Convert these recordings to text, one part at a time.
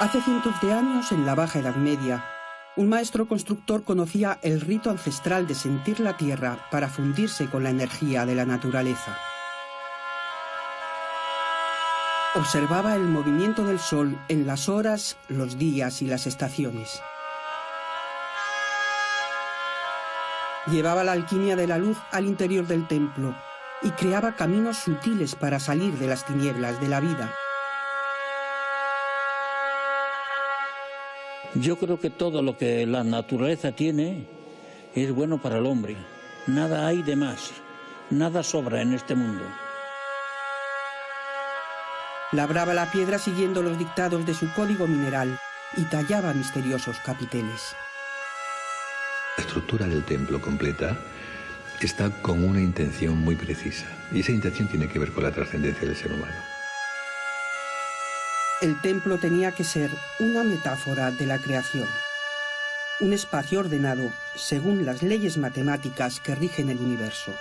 Hace cientos de años, en la Baja Edad Media, un maestro constructor conocía el rito ancestral de sentir la tierra para fundirse con la energía de la naturaleza. Observaba el movimiento del sol en las horas, los días y las estaciones. Llevaba la alquimia de la luz al interior del templo y creaba caminos sutiles para salir de las tinieblas de la vida. Yo creo que todo lo que la naturaleza tiene es bueno para el hombre. Nada hay de más, nada sobra en este mundo. Labraba la piedra siguiendo los dictados de su código mineral y tallaba misteriosos capiteles. La estructura del templo completa está con una intención muy precisa, y esa intención tiene que ver con la trascendencia del ser humano. El templo tenía que ser una metáfora de la creación, un espacio ordenado según las leyes matemáticas que rigen el universo.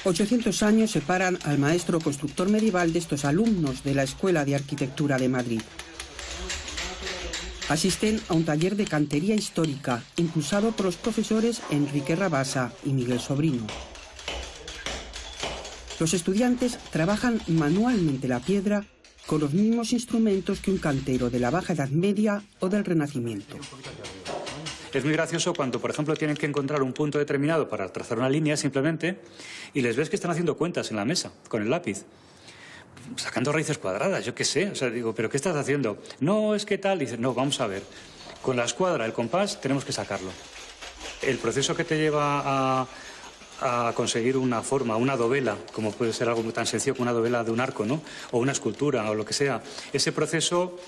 «800 años separan al maestro constructor medieval de estos alumnos de la Escuela de Arquitectura de Madrid. Asisten a un taller de cantería histórica impulsado por los profesores Enrique Rabasa y Miguel Sobrino. Los estudiantes trabajan manualmente la piedra con los mismos instrumentos que un cantero de la Baja Edad Media o del Renacimiento. Es muy gracioso cuando, por ejemplo, tienen que encontrar un punto determinado para trazar una línea simplemente y les ves que están haciendo cuentas en la mesa con el lápiz, sacando raíces cuadradas, yo qué sé. O sea, digo, ¿pero qué estás haciendo? No, es que tal. Dices, no, vamos a ver. Con la escuadra, el compás, tenemos que sacarlo. El proceso que te lleva a conseguir una forma, una dovela, como puede ser algo tan sencillo como una dovela de un arco, ¿no? O una escultura o lo que sea. Ese proceso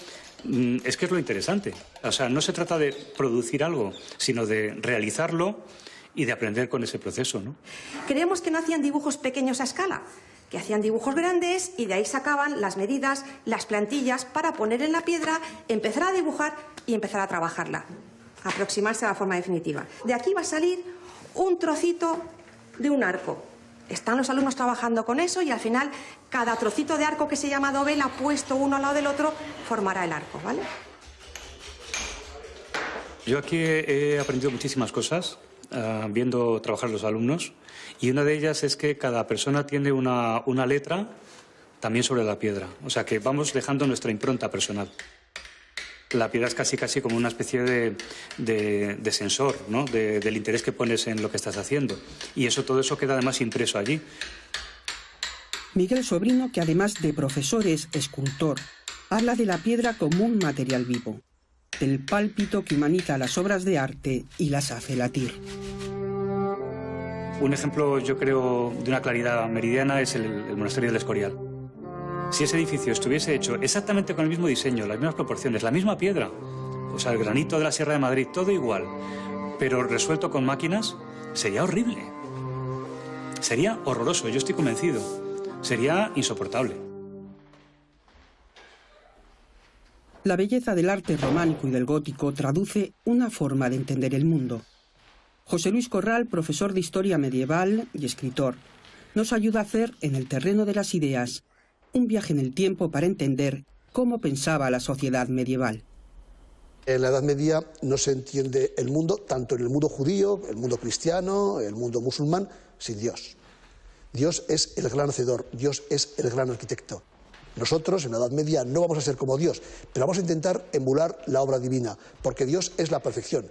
es que es lo interesante. O sea, no se trata de producir algo, sino de realizarlo y de aprender con ese proceso, ¿no? Creemos que no hacían dibujos pequeños a escala, que hacían dibujos grandes y de ahí sacaban las medidas, las plantillas para poner en la piedra, empezar a dibujar y empezar a trabajarla, aproximarse a la forma definitiva. De aquí va a salir un trocito de un arco. Están los alumnos trabajando con eso y al final cada trocito de arco que se llama dovela puesto uno al lado del otro formará el arco, ¿vale? Yo aquí he aprendido muchísimas cosas viendo trabajar los alumnos y una de ellas es que cada persona tiene una letra también sobre la piedra. O sea que vamos dejando nuestra impronta personal. La piedra es casi como una especie de sensor, ¿no? Del interés que pones en lo que estás haciendo. Y todo eso queda además impreso allí. Miguel Sobrino, que además de profesor es escultor, habla de la piedra como un material vivo, del pálpito que humaniza las obras de arte y las hace latir. Un ejemplo, yo creo, de una claridad meridiana es el monasterio del Escorial. Si ese edificio estuviese hecho exactamente con el mismo diseño, las mismas proporciones, la misma piedra, o sea, el granito de la Sierra de Madrid, todo igual, pero resuelto con máquinas, sería horrible. Sería horroroso, yo estoy convencido. Sería insoportable. La belleza del arte románico y del gótico traduce una forma de entender el mundo. José Luis Corral, profesor de Historia Medieval y escritor, nos ayuda a hacer, en el terreno de las ideas, un viaje en el tiempo para entender cómo pensaba la sociedad medieval. En la Edad Media no se entiende el mundo, tanto en el mundo judío, el mundo cristiano, el mundo musulmán, sin Dios. Dios es el gran hacedor, Dios es el gran arquitecto. Nosotros, en la Edad Media, no vamos a ser como Dios, pero vamos a intentar emular la obra divina, porque Dios es la perfección.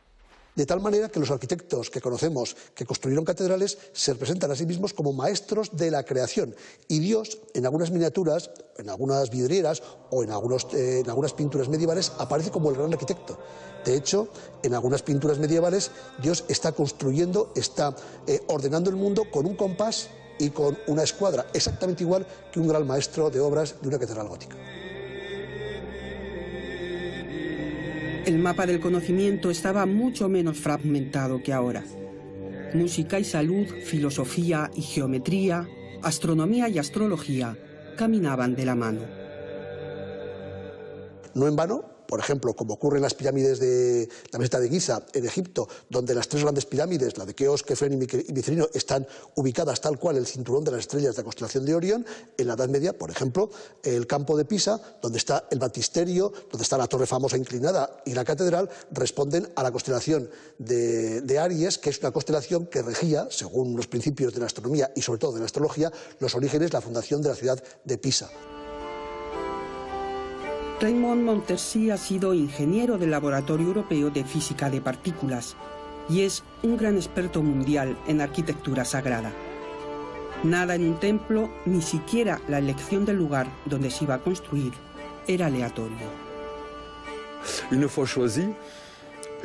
De tal manera que los arquitectos que conocemos, que construyeron catedrales, se representan a sí mismos como maestros de la creación. Y Dios, en algunas miniaturas, en algunas vidrieras o en algunas pinturas medievales, aparece como el gran arquitecto. De hecho, en algunas pinturas medievales, Dios está construyendo, está ordenando el mundo con un compás y con una escuadra, exactamente igual que un gran maestro de obras de una catedral gótica. El mapa del conocimiento estaba mucho menos fragmentado que ahora. Música y salud, filosofía y geometría, astronomía y astrología caminaban de la mano. No en vano, por ejemplo, como ocurre en las pirámides de la meseta de Giza, en Egipto, donde las tres grandes pirámides, la de Keops, Kefren y Micerino, están ubicadas tal cual el cinturón de las estrellas de la constelación de Orión. En la Edad Media, por ejemplo, el campo de Pisa, donde está el baptisterio, donde está la torre famosa inclinada y la catedral, responden a la constelación de Aries, que es una constelación que regía, según los principios de la astronomía y sobre todo de la astrología, los orígenes, la fundación de la ciudad de Pisa. Raymond Montessi ha sido ingeniero del Laboratorio Europeo de Física de Partículas y es un gran experto mundial en arquitectura sagrada. Nada en un templo, ni siquiera la elección del lugar donde se iba a construir, era aleatorio. Une fois choisi,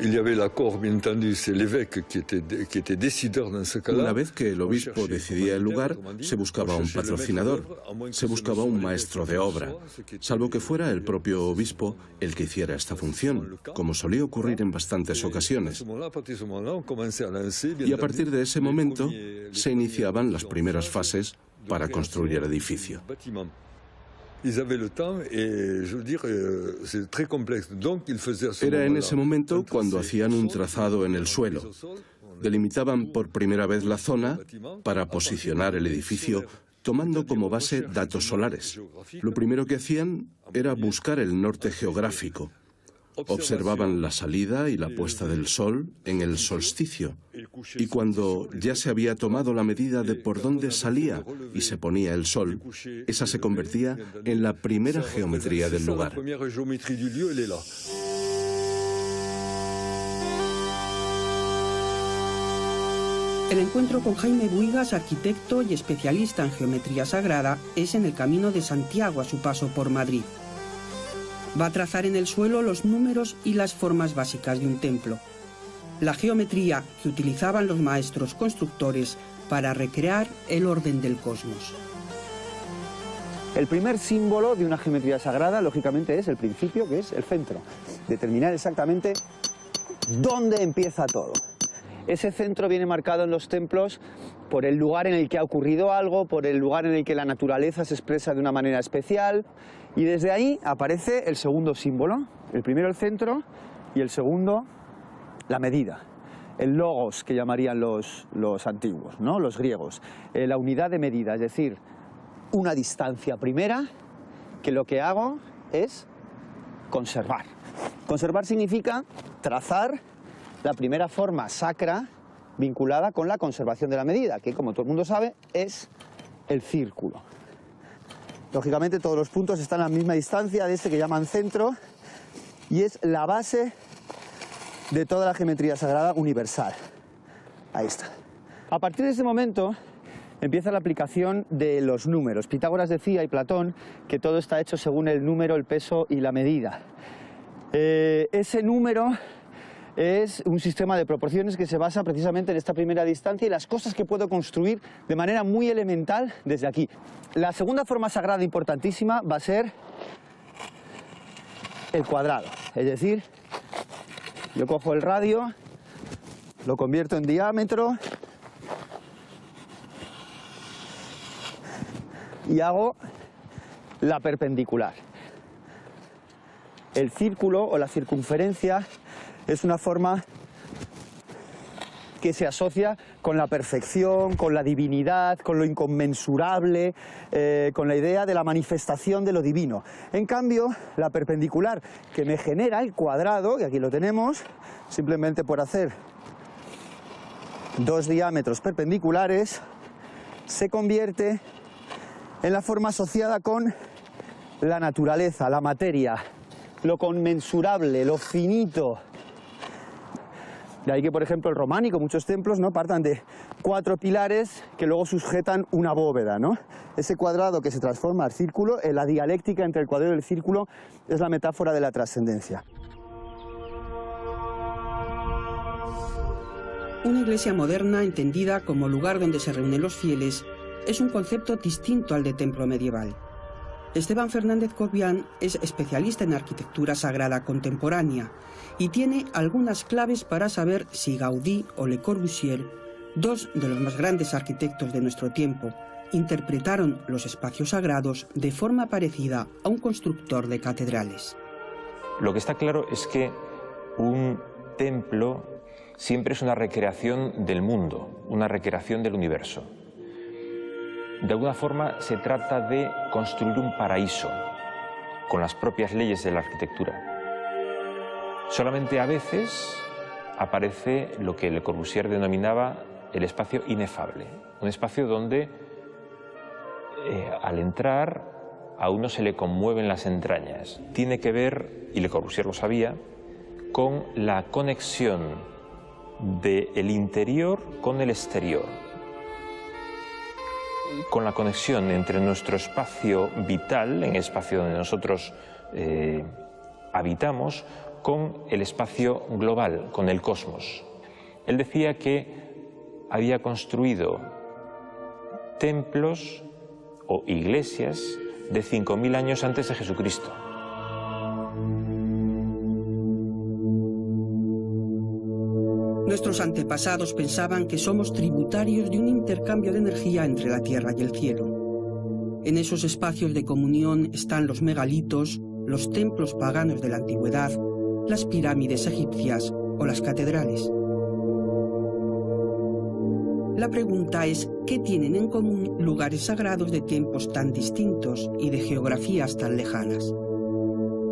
il y avait l'accord, bien entendu, c'est l'évêque qui était décideur dans ce cas-là. Una vez que el obispo decidía el lugar, se buscaba un patrocinador, se buscaba un maestro de obra, salvo que fuera el propio obispo el que hiciera esta función, como solía ocurrir en bastantes ocasiones. Y a partir de ese momento se iniciaban las primeras fases para construir el edificio. Era en ese momento cuando hacían un trazado en el suelo. Delimitaban por primera vez la zona para posicionar el edificio tomando como base datos solares. Lo primero que hacían era buscar el norte geográfico. Observaban la salida y la puesta del sol en el solsticio, y cuando ya se había tomado la medida de por dónde salía y se ponía el sol, esa se convertía en la primera geometría del lugar. El encuentro con Jaime Buigas, arquitecto y especialista en geometría sagrada, es en el Camino de Santiago a su paso por Madrid. Va a trazar en el suelo los números y las formas básicas de un templo, la geometría que utilizaban los maestros constructores para recrear el orden del cosmos. El primer símbolo de una geometría sagrada, lógicamente, es el principio, que es el centro. Determinar exactamente dónde empieza todo. Ese centro viene marcado en los templos por el lugar en el que ha ocurrido algo, por el lugar en el que la naturaleza se expresa de una manera especial, y desde ahí aparece el segundo símbolo. El primero el centro y el segundo la medida. El logos, que llamarían los antiguos, ¿no? Los griegos. La unidad de medida, es decir, una distancia primera que lo que hago es conservar. Conservar significa trazar la primera forma sacra vinculada con la conservación de la medida, que como todo el mundo sabe es el círculo. Lógicamente todos los puntos están a la misma distancia de este que llaman centro y es la base de toda la geometría sagrada universal. Ahí está. A partir de ese momento empieza la aplicación de los números. Pitágoras decía, y Platón, que todo está hecho según el número, el peso y la medida. Ese número es un sistema de proporciones que se basa precisamente en esta primera distancia y las cosas que puedo construir de manera muy elemental desde aquí. La segunda forma sagrada importantísima va a ser el cuadrado, es decir, yo cojo el radio, lo convierto en diámetro y hago la perpendicular. El círculo o la circunferencia es una forma que se asocia con la perfección, con la divinidad, con lo inconmensurable, con la idea de la manifestación de lo divino. En cambio, la perpendicular que me genera el cuadrado, y aquí lo tenemos, simplemente por hacer dos diámetros perpendiculares, se convierte en la forma asociada con la naturaleza, la materia, lo conmensurable, lo finito. De ahí que, por ejemplo, el románico, muchos templos, ¿no?, partan de 4 pilares que luego sujetan una bóveda, ¿no? Ese cuadrado que se transforma al círculo, la dialéctica entre el cuadrado y el círculo, es la metáfora de la trascendencia. Una iglesia moderna, entendida como lugar donde se reúnen los fieles, es un concepto distinto al de templo medieval. Esteban Fernández Cobian es especialista en arquitectura sagrada contemporánea y tiene algunas claves para saber si Gaudí o Le Corbusier, dos de los más grandes arquitectos de nuestro tiempo, interpretaron los espacios sagrados de forma parecida a un constructor de catedrales. Lo que está claro es que un templo siempre es una recreación del mundo, una recreación del universo. De alguna forma se trata de construir un paraíso con las propias leyes de la arquitectura. Solamente a veces aparece lo que Le Corbusier denominaba el espacio inefable, un espacio donde al entrar a uno se le conmueven las entrañas. Tiene que ver, y Le Corbusier lo sabía, con la conexión del interior con el exterior, con la conexión entre nuestro espacio vital, en el espacio donde nosotros habitamos, con el espacio global, con el cosmos. Él decía que había construido templos o iglesias de 5.000 años antes de Jesucristo. Nuestros antepasados pensaban que somos tributarios de un intercambio de energía entre la tierra y el cielo. En esos espacios de comunión están los megalitos, los templos paganos de la antigüedad, las pirámides egipcias o las catedrales. La pregunta es, ¿qué tienen en común lugares sagrados de tiempos tan distintos y de geografías tan lejanas?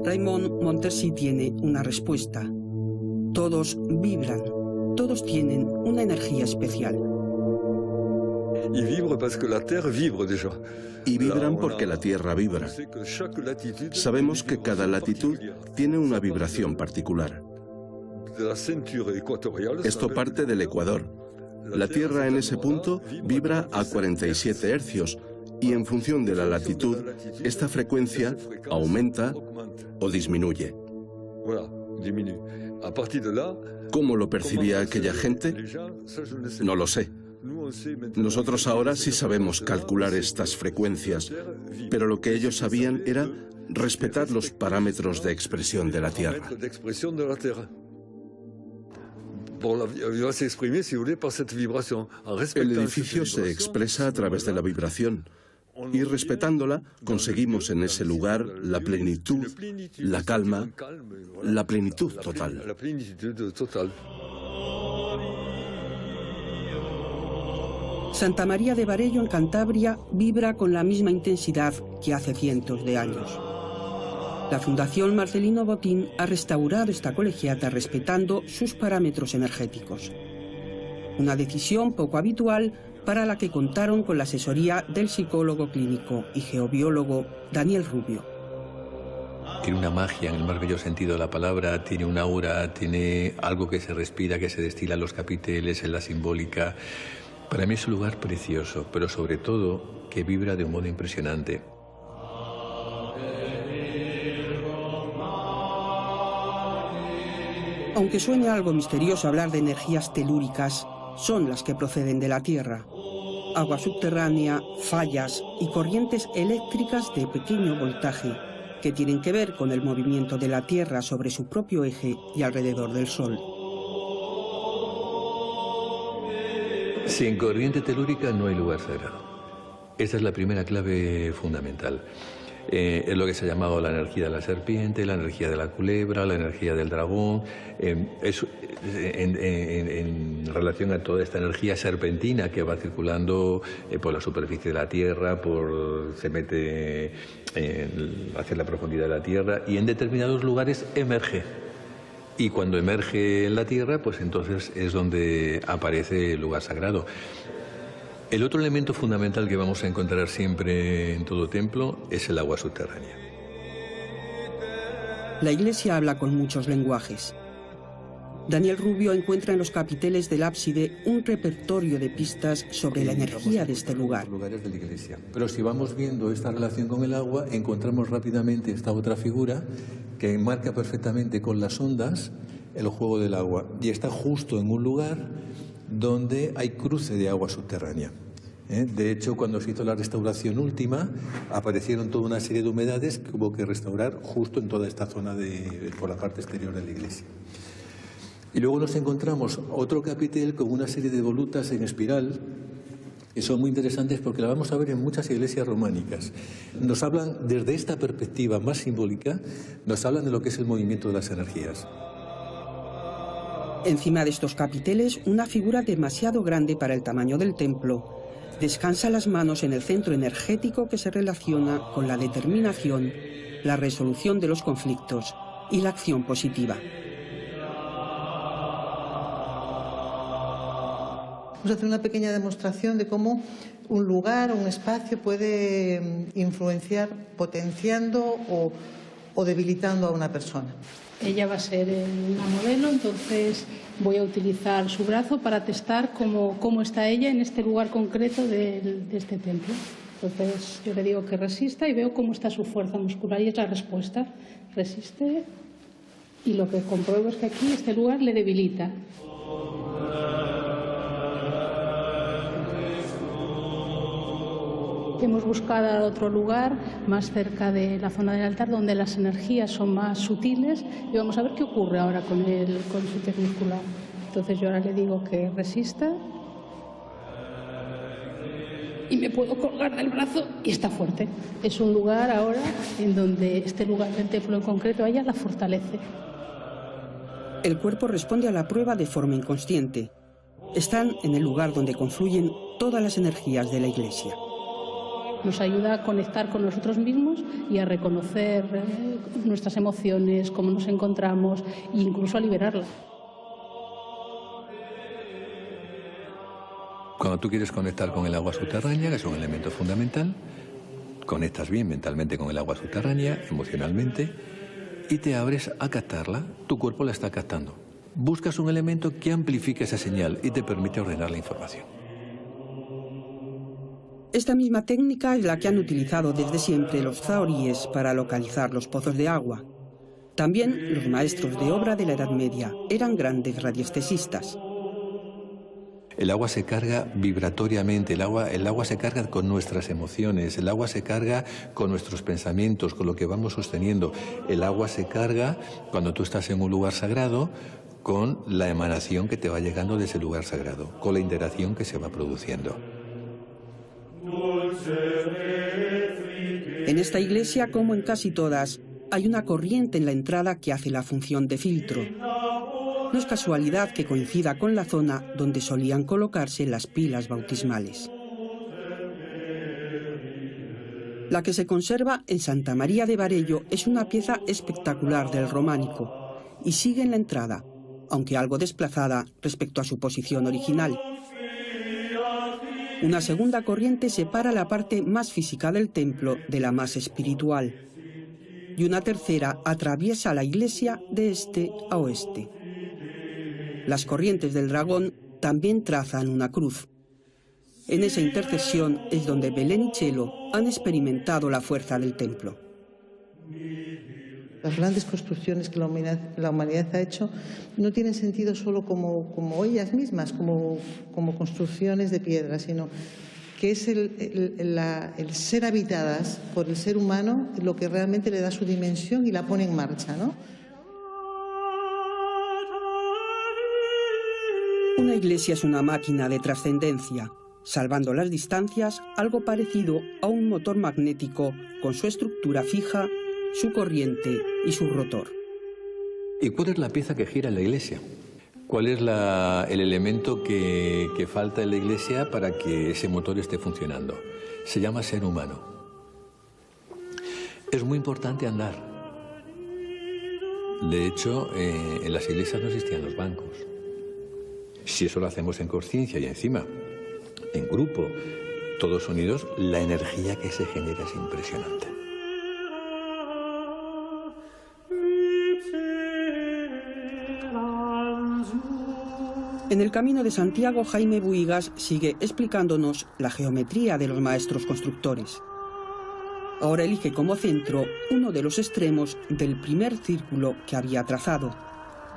Raymond Montessy tiene una respuesta. Todos vibran. Todos tienen una energía especial. Y vibran porque la Tierra vibra. Sabemos que cada latitud tiene una vibración particular. Esto parte del Ecuador. La Tierra en ese punto vibra a 47 hercios y en función de la latitud, esta frecuencia aumenta o disminuye. ¿Cómo lo percibía aquella gente? No lo sé. Nosotros ahora sí sabemos calcular estas frecuencias, pero lo que ellos sabían era respetar los parámetros de expresión de la Tierra. El edificio se expresa a través de la vibración y respetándola conseguimos en ese lugar la plenitud, la calma, la plenitud total. Santa María de Varello, en Cantabria, vibra con la misma intensidad que hace cientos de años. La Fundación Marcelino Botín ha restaurado esta colegiata respetando sus parámetros energéticos. Una decisión poco habitual para la que contaron con la asesoría del psicólogo clínico y geobiólogo Daniel Rubio. Tiene una magia en el más bello sentido de la palabra, tiene un aura, tiene algo que se respira, que se destila en los capiteles, en la simbólica. Para mí es un lugar precioso, pero sobre todo que vibra de un modo impresionante. Aunque suene algo misterioso hablar de energías telúricas, son las que proceden de la Tierra. Agua subterránea, fallas y corrientes eléctricas de pequeño voltaje que tienen que ver con el movimiento de la Tierra sobre su propio eje y alrededor del Sol. Sin corriente telúrica no hay lugar sagrado. Esta es la primera clave fundamental. Es lo que se ha llamado la energía de la serpiente, la energía de la culebra, la energía del dragón. En relación a toda esta energía serpentina que va circulando por la superficie de la Tierra, se mete hacia la profundidad de la Tierra y en determinados lugares emerge. Y cuando emerge en la Tierra, pues entonces es donde aparece el lugar sagrado. El otro elemento fundamental que vamos a encontrar siempre en todo templo es el agua subterránea. La Iglesia habla con muchos lenguajes. Daniel Rubio encuentra en los capiteles del ábside un repertorio de pistas sobre la energía de este lugar. Lugares de la Iglesia. Pero si vamos viendo esta relación con el agua, encontramos rápidamente esta otra figura que enmarca perfectamente con las ondas el juego del agua. Y está justo en un lugar donde hay cruce de agua subterránea. De hecho, cuando se hizo la restauración última, aparecieron toda una serie de humedades que hubo que restaurar justo en toda esta zona por la parte exterior de la iglesia. Y luego nos encontramos otro capitel con una serie de volutas en espiral que son muy interesantes porque la vamos a ver en muchas iglesias románicas. Nos hablan, desde esta perspectiva más simbólica, nos hablan de lo que es el movimiento de las energías. Encima de estos capiteles, una figura demasiado grande para el tamaño del templo descansa las manos en el centro energético que se relaciona con la determinación, la resolución de los conflictos y la acción positiva. Vamos a hacer una pequeña demostración de cómo un lugar, un espacio puede influenciar potenciando o debilitando a una persona. Ella va a ser una modelo, entonces voy a utilizar su brazo para testar cómo está ella en este lugar concreto de este templo. Entonces yo le digo que resista y veo cómo está su fuerza muscular y es la respuesta. Resiste y lo que compruebo es que aquí este lugar le debilita. Hemos buscado otro lugar más cerca de la zona del altar donde las energías son más sutiles y vamos a ver qué ocurre ahora con su técnica. Entonces yo ahora le digo que resista y me puedo colgar del brazo y está fuerte. Es un lugar ahora en donde este lugar del templo en concreto a ella la fortalece. El cuerpo responde a la prueba de forma inconsciente. Están en el lugar donde confluyen todas las energías de la Iglesia. Nos ayuda a conectar con nosotros mismos y a reconocer nuestras emociones, cómo nos encontramos e incluso a liberarlas. Cuando tú quieres conectar con el agua subterránea, que es un elemento fundamental, conectas bien mentalmente con el agua subterránea, emocionalmente, y te abres a captarla, tu cuerpo la está captando. Buscas un elemento que amplifique esa señal y te permite ordenar la información. Esta misma técnica es la que han utilizado desde siempre los zahoríes para localizar los pozos de agua. También los maestros de obra de la Edad Media eran grandes radiestesistas. El agua se carga vibratoriamente, el agua se carga con nuestras emociones, el agua se carga con nuestros pensamientos, con lo que vamos sosteniendo. El agua se carga cuando tú estás en un lugar sagrado con la emanación que te va llegando de ese lugar sagrado, con la interacción que se va produciendo. En esta iglesia, como en casi todas, hay una corriente en la entrada que hace la función de filtro. No es casualidad que coincida con la zona donde solían colocarse las pilas bautismales. La que se conserva en Santa María de Varello es una pieza espectacular del románico y sigue en la entrada, aunque algo desplazada respecto a su posición original. Una segunda corriente separa la parte más física del templo de la más espiritual. Y una tercera atraviesa la iglesia de este a oeste. Las corrientes del dragón también trazan una cruz. En esa intersección es donde Belén y Chelo han experimentado la fuerza del templo. Las grandes construcciones que la humanidad ha hecho no tienen sentido solo como ellas mismas, como construcciones de piedra, sino que es el ser habitadas por el ser humano lo que realmente le da su dimensión y la pone en marcha, ¿no? Una iglesia es una máquina de trascendencia, salvando las distancias, algo parecido a un motor magnético con su estructura fija, su corriente y su rotor. ¿Y cuál es la pieza que gira en la iglesia? ¿Cuál es el elemento que falta en la iglesia para que ese motor esté funcionando? Se llama ser humano. Es muy importante andar. De hecho, en las iglesias no existían los bancos. Si eso lo hacemos en conciencia y encima, en grupo, todos unidos, la energía que se genera es impresionante. En el Camino de Santiago, Jaime Buigas sigue explicándonos la geometría de los maestros constructores. Ahora elige como centro uno de los extremos del primer círculo que había trazado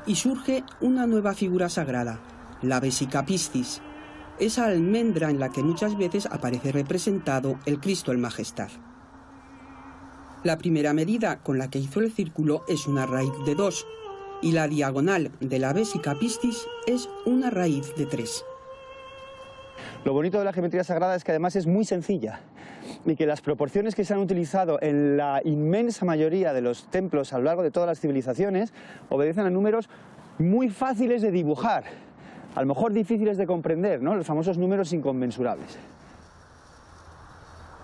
y surge una nueva figura sagrada, la Vesica Piscis, esa almendra en la que muchas veces aparece representado el Cristo en Majestad. La primera medida con la que hizo el círculo es una raíz de 2 y la diagonal de la Vesica Piscis es una raíz de 3. Lo bonito de la geometría sagrada es que además es muy sencilla y que las proporciones que se han utilizado en la inmensa mayoría de los templos a lo largo de todas las civilizaciones obedecen a números muy fáciles de dibujar, a lo mejor difíciles de comprender, ¿no? Los famosos números inconmensurables.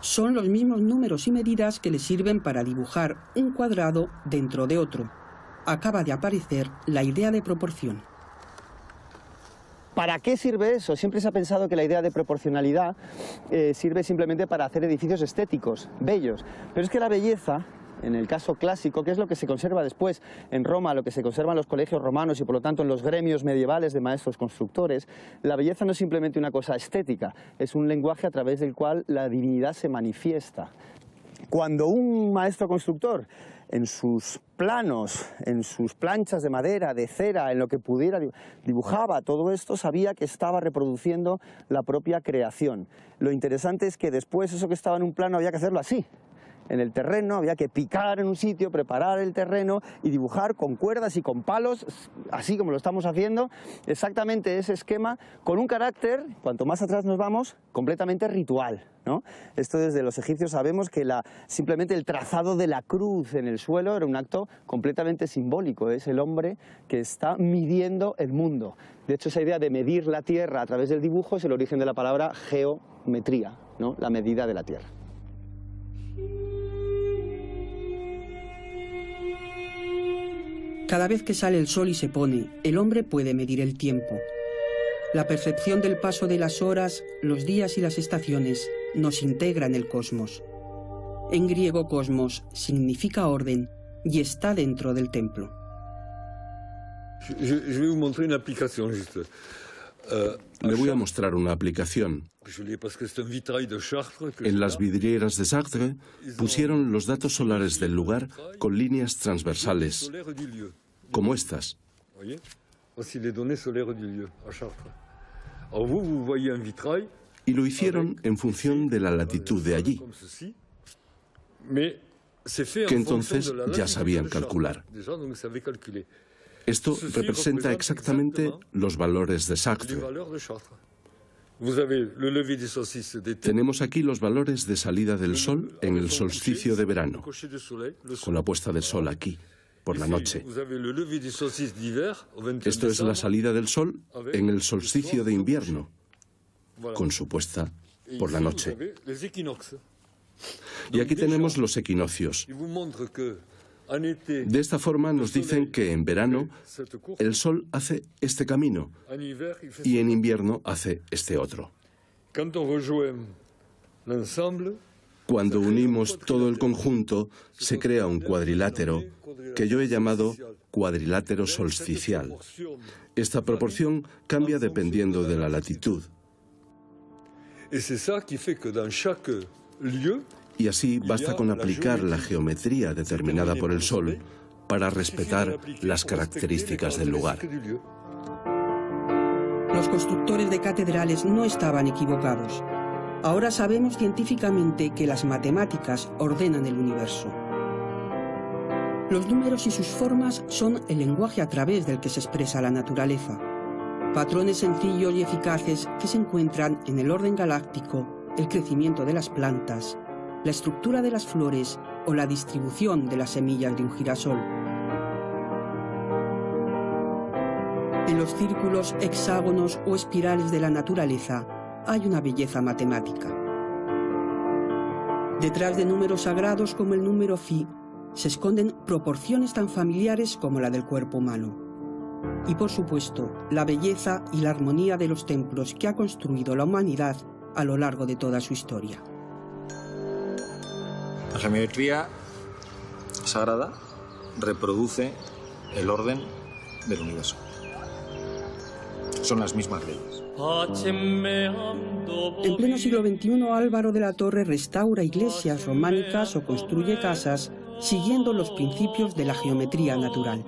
Son los mismos números y medidas que le sirven para dibujar un cuadrado dentro de otro. Acaba de aparecer la idea de proporción. ¿Para qué sirve eso? Siempre se ha pensado que la idea de proporcionalidad sirve simplemente para hacer edificios estéticos, bellos. Pero es que la belleza, en el caso clásico, que es lo que se conserva después en Roma, lo que se conserva en los colegios romanos y por lo tanto en los gremios medievales de maestros constructores, la belleza no es simplemente una cosa estética, es un lenguaje a través del cual la divinidad se manifiesta. Cuando un maestro constructor en sus planos, en sus planchas de madera, de cera, en lo que pudiera, dibujaba todo esto, sabía que estaba reproduciendo la propia creación. Lo interesante es que después eso que estaba en un plano había que hacerlo así. En el terreno había que picar en un sitio, preparar el terreno y dibujar con cuerdas y con palos, así como lo estamos haciendo, exactamente ese esquema, con un carácter, cuanto más atrás nos vamos, completamente ritual, ¿no? Esto desde los egipcios sabemos que simplemente el trazado de la cruz en el suelo era un acto completamente simbólico, es el hombre que está midiendo el mundo. De hecho, esa idea de medir la tierra a través del dibujo es el origen de la palabra geometría, ¿no? La medida de la tierra. Cada vez que sale el sol y se pone, el hombre puede medir el tiempo. La percepción del paso de las horas, los días y las estaciones nos integra en el cosmos. En griego, cosmos significa orden y está dentro del templo. Le voy a mostrar una aplicación. En las vidrieras de Chartres pusieron los datos solares del lugar con líneas transversales, como estas. Y lo hicieron en función de la latitud de allí, que entonces ya sabían calcular. Esto representa exactamente los valores de Chartres. Tenemos aquí los valores de salida del sol en el solsticio de verano, con la puesta del sol aquí, por la noche. Esto es la salida del sol en el solsticio de invierno, con su puesta por la noche. Y aquí tenemos los equinoccios. De esta forma nos dicen que en verano el sol hace este camino y en invierno hace este otro. Cuando unimos todo el conjunto se crea un cuadrilátero que yo he llamado cuadrilátero solsticial. Esta proporción cambia dependiendo de la latitud. Y así basta con aplicar la geometría determinada por el Sol para respetar las características del lugar. Los constructores de catedrales no estaban equivocados. Ahora sabemos científicamente que las matemáticas ordenan el universo. Los números y sus formas son el lenguaje a través del que se expresa la naturaleza. Patrones sencillos y eficaces que se encuentran en el orden galáctico, el crecimiento de las plantas, la estructura de las flores o la distribución de las semillas de un girasol. En los círculos, hexágonos o espirales de la naturaleza hay una belleza matemática. Detrás de números sagrados como el número phi se esconden proporciones tan familiares como la del cuerpo humano. Y por supuesto, la belleza y la armonía de los templos que ha construido la humanidad a lo largo de toda su historia. La geometría sagrada reproduce el orden del universo. Son las mismas leyes. En pleno siglo XXI, Álvaro de la Torre restaura iglesias románicas o construye casas siguiendo los principios de la geometría natural.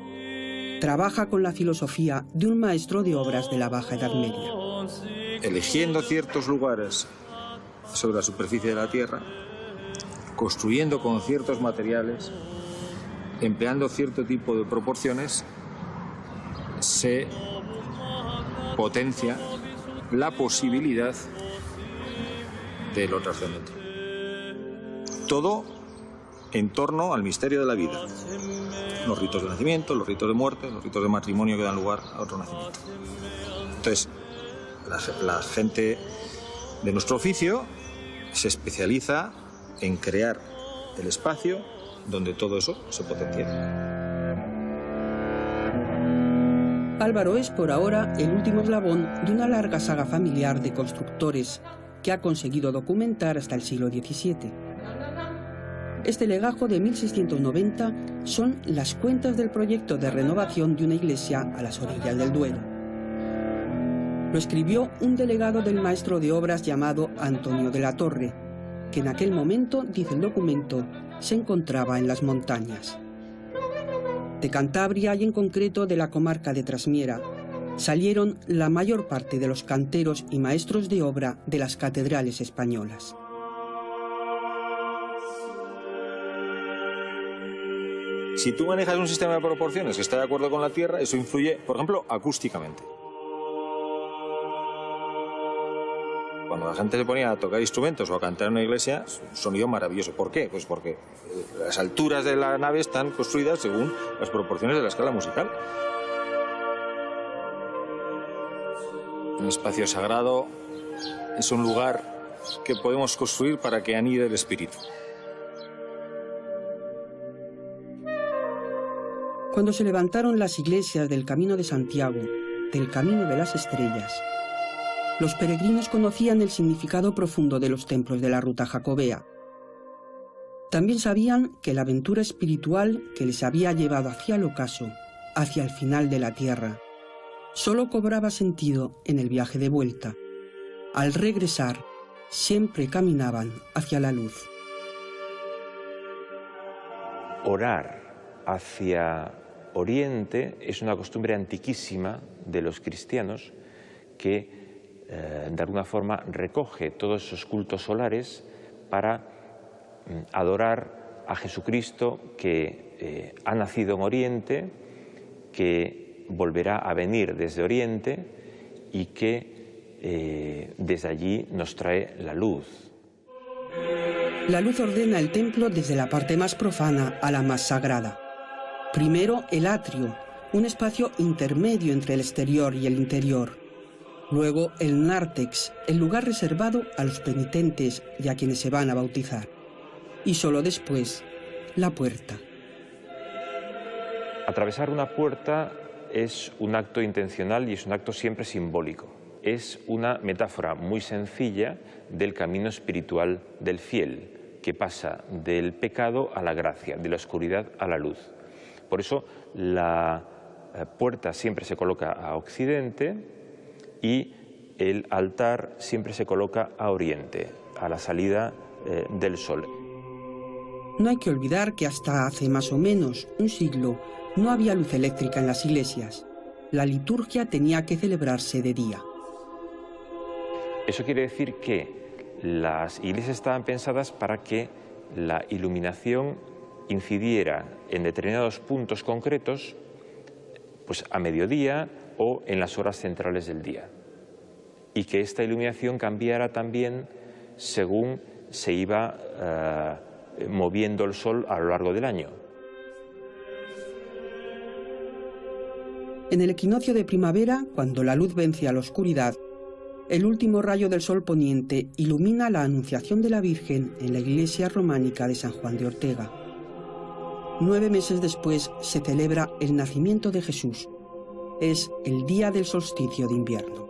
Trabaja con la filosofía de un maestro de obras de la Baja Edad Media. Eligiendo ciertos lugares sobre la superficie de la Tierra, construyendo con ciertos materiales, empleando cierto tipo de proporciones, se potencia la posibilidad del otro trascendental. Todo en torno al misterio de la vida. Los ritos de nacimiento, los ritos de muerte, los ritos de matrimonio que dan lugar a otro nacimiento. Entonces, la gente de nuestro oficio se especializa en crear el espacio donde todo eso se potencia. Álvaro es por ahora el último eslabón de una larga saga familiar de constructores que ha conseguido documentar hasta el siglo XVII. Este legajo de 1690 son las cuentas del proyecto de renovación de una iglesia a las orillas del Duero. Lo escribió un delegado del maestro de obras llamado Antonio de la Torre, que en aquel momento, dice el documento, se encontraba en las montañas. De Cantabria y en concreto de la comarca de Trasmiera, salieron la mayor parte de los canteros y maestros de obra de las catedrales españolas. Si tú manejas un sistema de proporciones que está de acuerdo con la Tierra, eso influye, por ejemplo, acústicamente. Cuando la gente se ponía a tocar instrumentos o a cantar en una iglesia, un sonido maravilloso. ¿Por qué? Pues porque las alturas de la nave están construidas según las proporciones de la escala musical. Un espacio sagrado es un lugar que podemos construir para que anide el espíritu. Cuando se levantaron las iglesias del Camino de Santiago, del Camino de las Estrellas, los peregrinos conocían el significado profundo de los templos de la ruta jacobea. También sabían que la aventura espiritual que les había llevado hacia el ocaso, hacia el final de la tierra, solo cobraba sentido en el viaje de vuelta. Al regresar, siempre caminaban hacia la luz. Orar hacia Oriente es una costumbre antiquísima de los cristianos que de alguna forma recoge todos esos cultos solares para adorar a Jesucristo que ha nacido en Oriente, que volverá a venir desde Oriente y que desde allí nos trae la luz. La luz ordena el templo desde la parte más profana a la más sagrada. Primero el atrio, un espacio intermedio entre el exterior y el interior. Luego el nártex, el lugar reservado a los penitentes y a quienes se van a bautizar. Y solo después, la puerta. Atravesar una puerta es un acto intencional y es un acto siempre simbólico. Es una metáfora muy sencilla del camino espiritual del fiel, que pasa del pecado a la gracia, de la oscuridad a la luz. Por eso la puerta siempre se coloca a occidente y el altar siempre se coloca a oriente, a la salida del sol. No hay que olvidar que hasta hace más o menos un siglo no había luz eléctrica en las iglesias. La liturgia tenía que celebrarse de día. Eso quiere decir que las iglesias estaban pensadas para que la iluminación incidiera en determinados puntos concretos, pues a mediodía o en las horas centrales del día, y que esta iluminación cambiara también según se iba moviendo el sol a lo largo del año. En el equinoccio de primavera, cuando la luz vence a la oscuridad, el último rayo del sol poniente ilumina la Anunciación de la Virgen en la iglesia románica de San Juan de Ortega. 9 meses después se celebra el nacimiento de Jesús. Es el día del solsticio de invierno.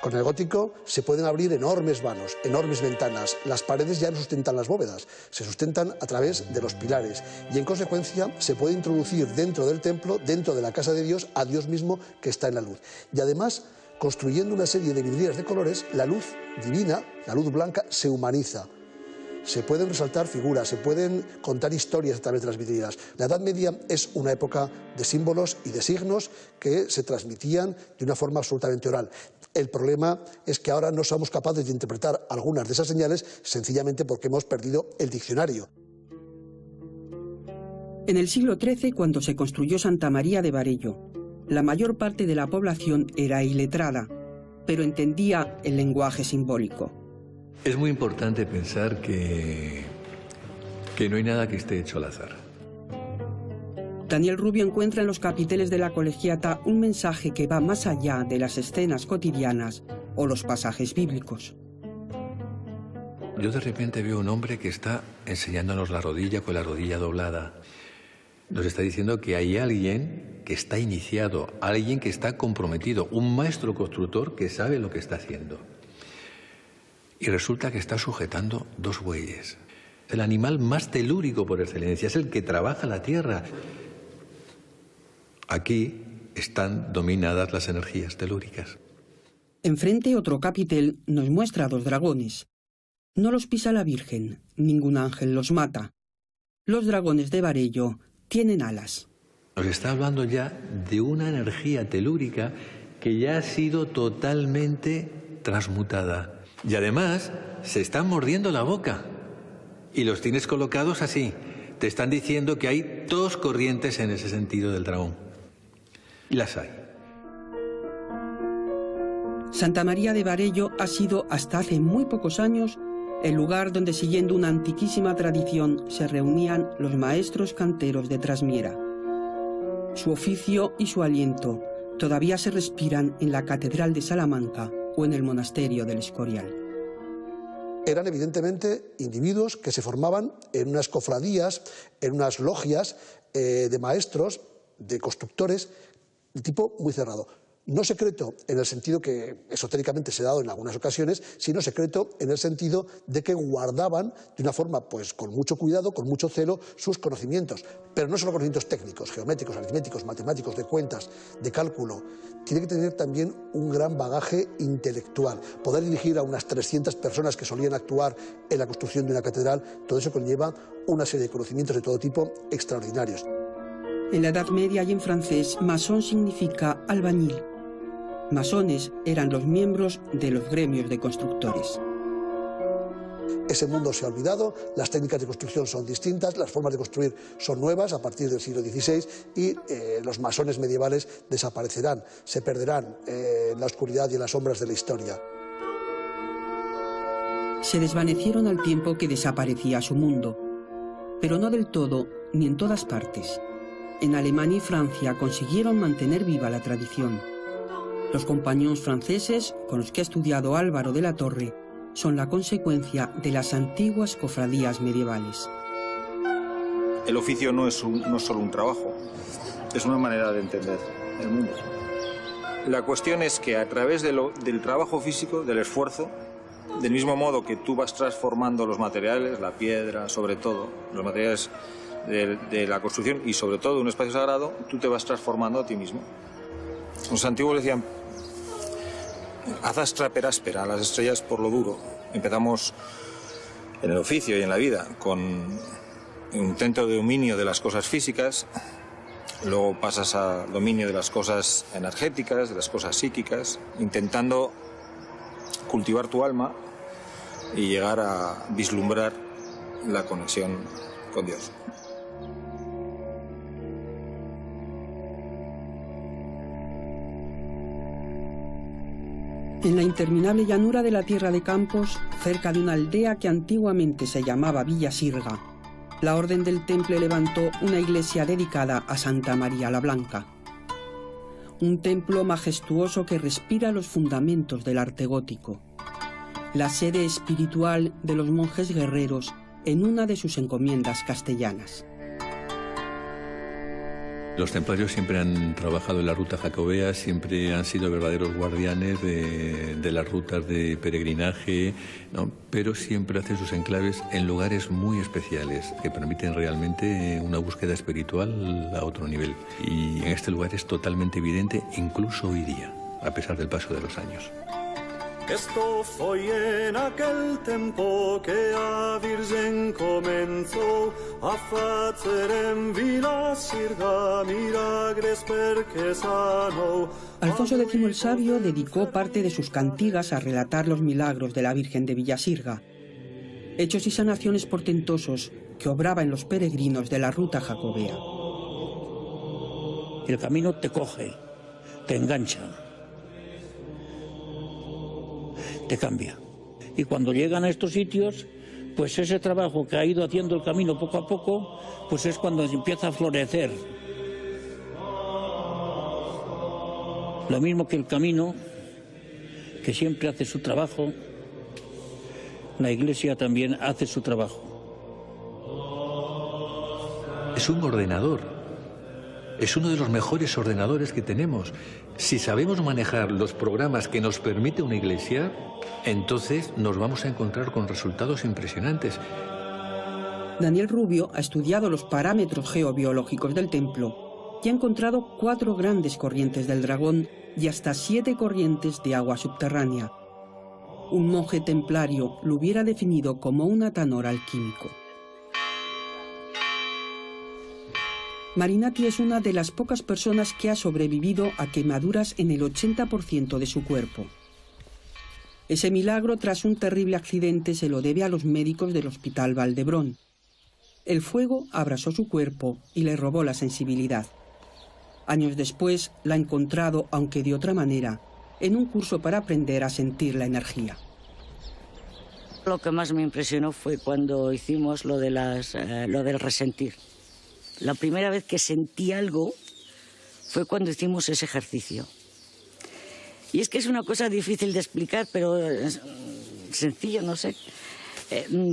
Con el gótico se pueden abrir enormes vanos, enormes ventanas. Las paredes ya no sustentan las bóvedas, se sustentan a través de los pilares y en consecuencia se puede introducir dentro del templo, dentro de la casa de Dios, a Dios mismo que está en la luz. Y además, construyendo una serie de vidrieras de colores, la luz divina, la luz blanca, se humaniza. Se pueden resaltar figuras, se pueden contar historias a través de las vidrieras. La Edad Media es una época de símbolos y de signos que se transmitían de una forma absolutamente oral. El problema es que ahora no somos capaces de interpretar algunas de esas señales sencillamente porque hemos perdido el diccionario. En el siglo XIII, cuando se construyó Santa María de Varello, la mayor parte de la población era iletrada, pero entendía el lenguaje simbólico. Es muy importante pensar que no hay nada que esté hecho al azar. Daniel Rubio encuentra en los capiteles de la colegiata un mensaje que va más allá de las escenas cotidianas o los pasajes bíblicos. Yo de repente veo un hombre que está enseñándonos la rodilla con la rodilla doblada. Nos está diciendo que hay alguien que está iniciado, alguien que está comprometido, un maestro constructor que sabe lo que está haciendo. Y resulta que está sujetando 2 bueyes. El animal más telúrico por excelencia, es el que trabaja la tierra. Aquí están dominadas las energías telúricas. Enfrente, otro capitel nos muestra 2 dragones. No los pisa la Virgen, ningún ángel los mata. Los dragones de Varello tienen alas. Nos está hablando ya de una energía telúrica que ya ha sido totalmente transmutada. Y además se están mordiendo la boca. Y los tienes colocados así. Te están diciendo que hay 2 corrientes en ese sentido del dragón. Y las hay. Santa María de Varello ha sido hasta hace muy pocos años el lugar donde, siguiendo una antiquísima tradición, se reunían los maestros canteros de Trasmiera. Su oficio y su aliento todavía se respiran en la Catedral de Salamanca o en el Monasterio del Escorial. Eran evidentemente individuos que se formaban en unas cofradías, en unas logias de maestros, de constructores, de tipo muy cerrado. No secreto en el sentido que esotéricamente se ha dado en algunas ocasiones, sino secreto en el sentido de que guardaban de una forma pues con mucho cuidado, con mucho celo, sus conocimientos. Pero no solo conocimientos técnicos, geométricos, aritméticos, matemáticos, de cuentas, de cálculo. Tiene que tener también un gran bagaje intelectual. Poder dirigir a unas 300 personas que solían actuar en la construcción de una catedral, todo eso conlleva una serie de conocimientos de todo tipo extraordinarios. En la Edad Media y en francés, masón significa albañil. Masones eran los miembros de los gremios de constructores. Ese mundo se ha olvidado, las técnicas de construcción son distintas, las formas de construir son nuevas a partir del siglo XVI y los masones medievales desaparecerán, se perderán en la oscuridad y en las sombras de la historia. Se desvanecieron al tiempo que desaparecía su mundo, pero no del todo ni en todas partes. En Alemania y Francia consiguieron mantener viva la tradición. Los compañones franceses, con los que ha estudiado Álvaro de la Torre, son la consecuencia de las antiguas cofradías medievales. El oficio no es solo un trabajo, es una manera de entender el mundo. La cuestión es que a través del trabajo físico, del esfuerzo, del mismo modo que tú vas transformando los materiales, la piedra, sobre todo, los materiales de la construcción y sobre todo un espacio sagrado, tú te vas transformando a ti mismo. Los antiguos decían, haz astra per áspera, las estrellas por lo duro. Empezamos en el oficio y en la vida con un intento de dominio de las cosas físicas, luego pasas a dominio de las cosas energéticas, de las cosas psíquicas, intentando cultivar tu alma y llegar a vislumbrar la conexión con Dios. En la interminable llanura de la Tierra de Campos, cerca de una aldea que antiguamente se llamaba Villa Sirga, la Orden del Temple levantó una iglesia dedicada a Santa María la Blanca. Un templo majestuoso que respira los fundamentos del arte gótico. La sede espiritual de los monjes guerreros en una de sus encomiendas castellanas. Los templarios siempre han trabajado en la ruta jacobea, siempre han sido verdaderos guardianes de las rutas de peregrinaje, ¿no? Pero siempre hacen sus enclaves en lugares muy especiales que permiten realmente una búsqueda espiritual a otro nivel. Y en este lugar es totalmente evidente, incluso hoy día, a pesar del paso de los años. Esto fue en aquel tiempo que a Virgen comenzó a hacer en Villa Sirga milagres porque sanó. Alfonso X el Sabio dedicó parte de sus cantigas a relatar los milagros de la Virgen de Villasirga, hechos y sanaciones portentosos que obraba en los peregrinos de la ruta jacobea. El camino te coge, te engancha, te cambia. Y cuando llegan a estos sitios, pues ese trabajo que ha ido haciendo el camino poco a poco, pues es cuando empieza a florecer. Lo mismo que el camino, que siempre hace su trabajo, la Iglesia también hace su trabajo. Es un ordenador. Es uno de los mejores ordenadores que tenemos. Si sabemos manejar los programas que nos permite una iglesia, entonces nos vamos a encontrar con resultados impresionantes. Daniel Rubio ha estudiado los parámetros geobiológicos del templo y ha encontrado 4 grandes corrientes del dragón y hasta 7 corrientes de agua subterránea. Un monje templario lo hubiera definido como un atanor alquímico. Marinati es una de las pocas personas que ha sobrevivido a quemaduras en el 80% de su cuerpo. Ese milagro tras un terrible accidente se lo debe a los médicos del Hospital Valdebrón. El fuego abrasó su cuerpo y le robó la sensibilidad. Años después la ha encontrado, aunque de otra manera, en un curso para aprender a sentir la energía. Lo que más me impresionó fue cuando hicimos lo del resentir. La primera vez que sentí algo fue cuando hicimos ese ejercicio. Y es que es una cosa difícil de explicar, pero sencillo, no sé.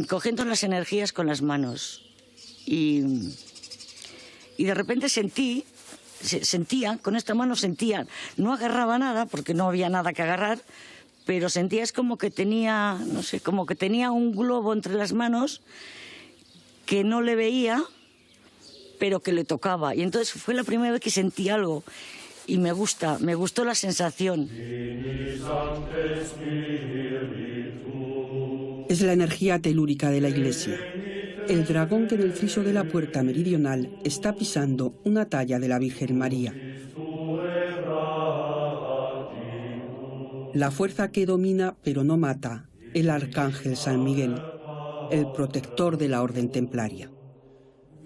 Cogiendo las energías con las manos. Y de repente sentía, con esta mano sentía, no agarraba nada, porque no había nada que agarrar, pero sentía es como que tenía, no sé, como que tenía un globo entre las manos que no le veía, pero que le tocaba. Y entonces fue la primera vez que sentí algo y me gustó la sensación. Es la energía telúrica de la Iglesia. El dragón que en el friso de la puerta meridional está pisando una talla de la Virgen María. La fuerza que domina pero no mata, el arcángel San Miguel, el protector de la orden templaria.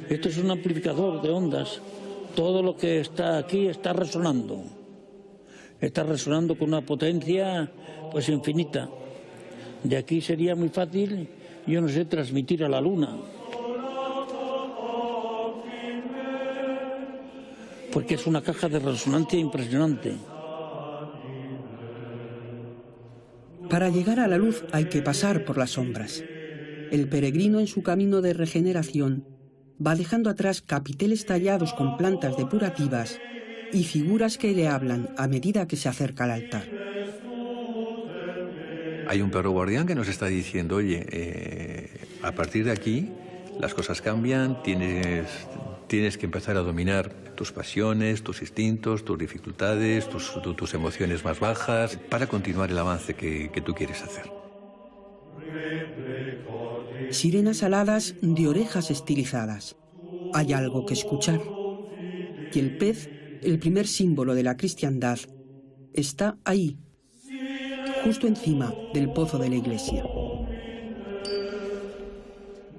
Esto es un amplificador de ondas. Todo lo que está aquí está resonando. Está resonando con una potencia pues infinita. De aquí sería muy fácil, yo no sé, transmitir a la luna. Porque es una caja de resonancia impresionante. Para llegar a la luz hay que pasar por las sombras. El peregrino en su camino de regeneración va dejando atrás capiteles tallados con plantas depurativas y figuras que le hablan a medida que se acerca al altar. Hay un perro guardián que nos está diciendo, oye, a partir de aquí las cosas cambian, tienes que empezar a dominar tus pasiones, tus instintos, tus dificultades, tus emociones más bajas, para continuar el avance que tú quieres hacer. Sirenas aladas de orejas estilizadas. Hay algo que escuchar. Y el pez, el primer símbolo de la cristiandad, está ahí, justo encima del pozo de la iglesia.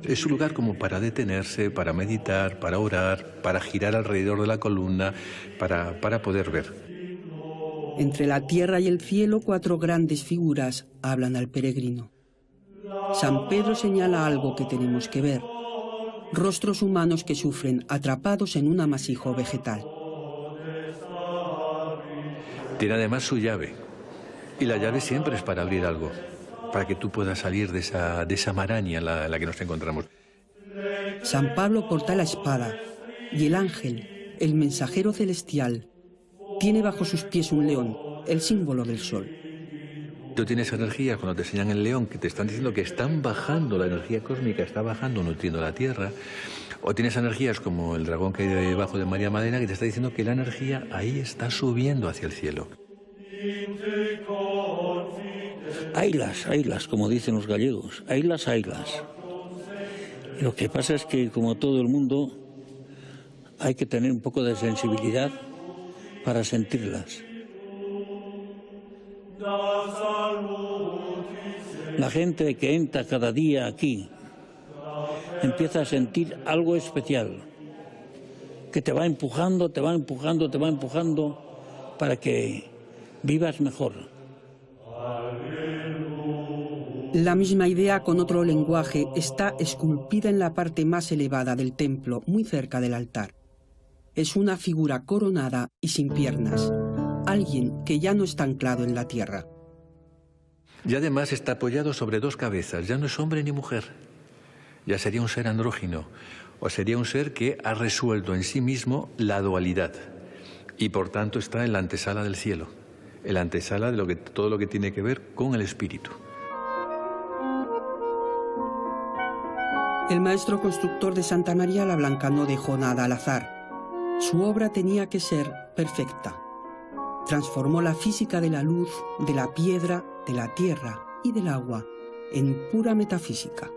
Es un lugar como para detenerse, para meditar, para orar, para girar alrededor de la columna, para poder ver. Entre la tierra y el cielo, 4 grandes figuras hablan al peregrino. San Pedro señala algo que tenemos que ver. Rostros humanos que sufren atrapados en un amasijo vegetal. Tiene además su llave. Y la llave siempre es para abrir algo, para que tú puedas salir de esa maraña en la que nos encontramos. San Pablo porta la espada y el ángel, el mensajero celestial, tiene bajo sus pies un león, el símbolo del sol. Tú tienes energías cuando te enseñan el león que te están diciendo que están bajando, la energía cósmica está bajando, nutriendo la tierra. O tienes energías como el dragón que hay debajo de María Magdalena que te está diciendo que la energía ahí está subiendo hacia el cielo. Ailas, como dicen los gallegos. Ailas. Lo que pasa es que, como todo el mundo, hay que tener un poco de sensibilidad para sentirlas. La gente que entra cada día aquí empiezas a sentir algo especial, que te va empujando, te va empujando, te va empujando para que vivas mejor. La misma idea con otro lenguaje está esculpida en la parte más elevada del templo, muy cerca del altar. Es una figura coronada y sin piernas, alguien que ya no está anclado en la tierra. Y además está apoyado sobre dos cabezas, ya no es hombre ni mujer, ya sería un ser andrógino, o sería un ser que ha resuelto en sí mismo la dualidad y por tanto está en la antesala del cielo, en la antesala de todo lo que tiene que ver con el espíritu. El maestro constructor de Santa María la Blanca no dejó nada al azar. Su obra tenía que ser perfecta. Transformó la física de la luz, de la piedra, de la tierra y del agua en pura metafísica.